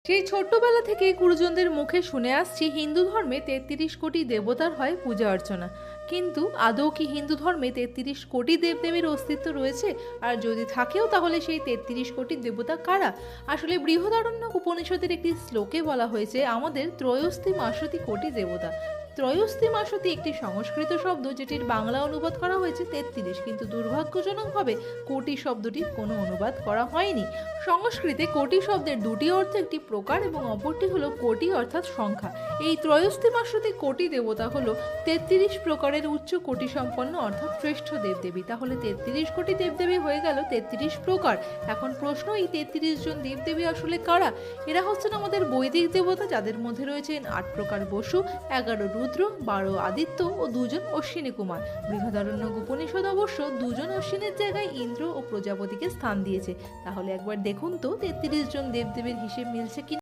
সেই ছোট্টবেলা থেকে গুরুজনদের মুখে শুনে আসছি হিন্দু ধর্মে ৩৩ কোটি দেবতার হয় পূজা অর্চনা। কিন্তু আদৌ কি হিন্দু ধর্মে ৩৩ কোটি দেবদেবীর অস্তিত্ব রয়েছে? আর যদি থাকেও তাহলে সেই ৩৩ কোটি দেবতা কারা? আসলে বৃহদারণ্যক উপনিষদের একটি শ্লোকে বলা হয়েছে আমাদের ত্রয়োস্তি মাসতি কোটি দেবতা। ত্রয়োস্তি মাসতি একটি সংস্কৃত শব্দ যেটির বাংলা অনুবাদ করা হয়েছে ৩৩, কিন্তু দুর্ভাগ্যজনকভাবে কোটি শব্দটির কোনো অনুবাদ করা হয়নি। সংস্কৃতে কোটি শব্দের দুটি অর্থ, একটি প্রকার এবং অপরটি হলো কোটি অর্থাৎ সংখ্যা। এই ত্রয়োস্তি মাসতি কোটি দেবতা হলো ৩৩ প্রকারের উচ্চ কোটি সম্পন্ন অর্থাৎ শ্রেষ্ঠ দেবদেবী। তাহলে ৩৩ কোটি দেবদেবী হয়ে গেল ৩৩ প্রকার। এখন প্রশ্ন, এই ৩৩ জন দেবদেবী আসলে কারা? এরা হচ্ছেন আমাদের বৈদিক দেবতা, যাদের মধ্যে রয়েছেন ৮ প্রকার বসু, ১১ রুদ্র, ১২ আদিত্য ও ২ জন অশ্বিনী কুমার। বৃহদারণ্যক উপনিষদ অবশ্য ২ জন অশ্বিনের জায়গায় ইন্দ্র ও প্রজাপতিকে স্থান দিয়েছে। তাহলে একবার দেখুন তো ৩৩ জন দেবদেবীর হিসেব মিলছে কি।